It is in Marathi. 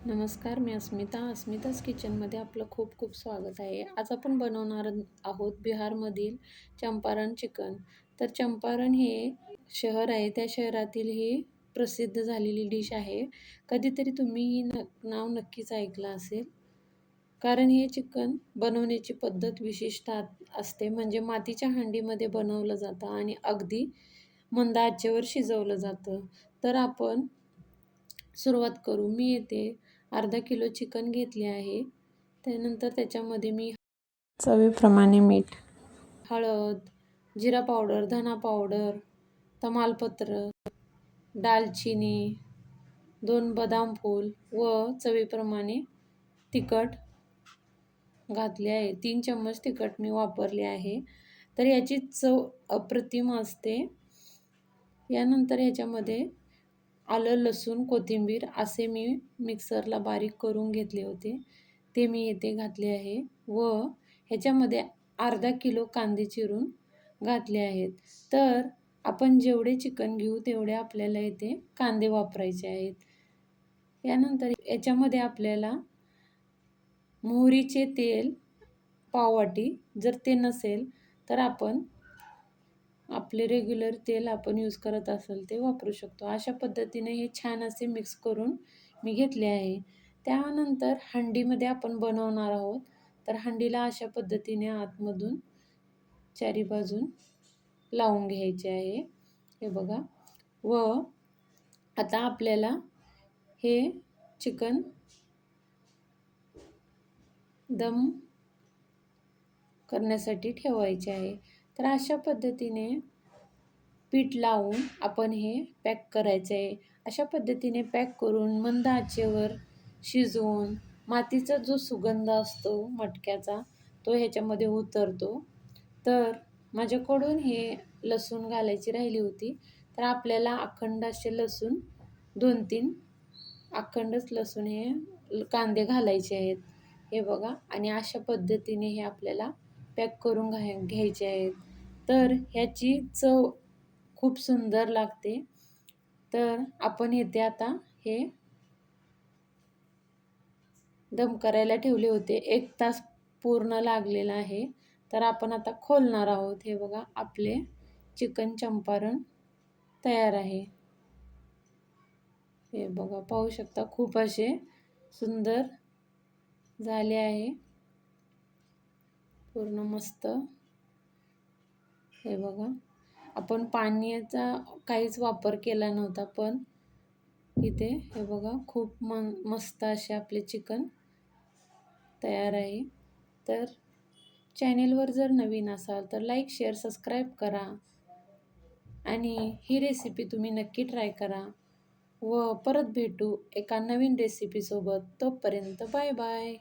नमस्कार, मी अस्मिताच किचनमध्ये आपलं खूप खूप स्वागत आहे. आज आपण बनवणार आहोत बिहारमधील चंपारण चिकन. तर चंपारण हे शहर आहे, त्या शहरातील ही प्रसिद्ध झालेली डिश आहे. कधीतरी तुम्ही ही नाव नक्कीच ऐकलं असेल. कारण हे चिकन बनवण्याची पद्धत विशिष्ट असते. म्हणजे मातीच्या हंडीमध्ये बनवलं जातं आणि अगदी मंद आचेवर शिजवलं जातं. तर आपण सुरुवात करू. मी येथे अर्धा किलो चिकन घेतले आहे. त्यानंतर त्याच्यामध्ये मी चवीप्रमाणे मीठ, हळद, जिरा पावडर, धना पावडर, तमालपत्र, दालचिनी, 2 बदाम फूल व चवीप्रमाणे तिखट घातले आहे. 3 चम्मच तिखट मी वापरले आहे. तर याची चव अप्रतिम असते. यानंतर ह्याच्यामध्ये आलं, लसूण, कोथिंबीर असे मी मिक्सरला बारीक करून घेतले होते. ते मी येथे घातले आहे व ह्याच्यामध्ये अर्धा किलो कांदे चिरून घातले आहेत. तर आपण जेवढे चिकन घेऊ तेवढे आपल्याला इथे कांदे वापरायचे आहेत. यानंतर याच्यामध्ये आपल्याला मोहरीचे तेल पाववाटी, जर ते नसेल तर आपण आपले रेग्युलर तेल आपण यूज करत असेल ते वापरू शकतो. अशा पद्धतीने हे छान असे मिक्स करून मी घेतले आहे. त्यानंतर हंडीमध्ये आपण बनवणार आहोत. तर हंडीला अशा पद्धतीने आतमधून चारी बाजून लावून घ्यायचे आहे. हे बघा. व आता आपल्याला हे चिकन दम करण्यासाठी ठेवायचे आहे. तर अशा पद्धतीने पीठ लावून आपण हे पॅक करायचे आहे. अशा पद्धतीने पॅक करून मंद आचेवर शिजवून मातीचा जो सुगंध असतो मटक्याचा तो ह्याच्यामध्ये उतरतो. तर माझ्याकडून हे लसूण घालायची राहिली होती. तर आपल्याला अखंड असे लसूण 2-3 अखंडच लसूण हे कांदे घालायचे आहेत. हे बघा. आणि अशा पद्धतीने हे आपल्याला पॅक करून घ्यायचे आहेत. तर ह्याची चव खूप सुंदर लागते. तर आपण इथे आता हे दम करायला ठेवले होते. 1 तास पूर्ण लागलेला आहे. तर आपण आता खोलणार आहोत. हे बघा, आपले चिकन चंपारण तयार आहे. हे बघा, पाहू शकता खूप असे सुंदर झाले आहे. पूर्ण मस्त. हे बघा, आपण पाण्याचा काहीच वापर केला नव्हता, पण इथे हे बघा खूप मस्त असे आपले चिकन तयार आहे. तर चॅनेलवर जर नवीन असाल तर लाईक, शेअर, सबस्क्राईब करा आणि ही रेसिपी तुम्ही नक्की ट्राय करा व परत भेटू एका नवीन रेसिपीसोबत. तोपर्यंत बाय बाय.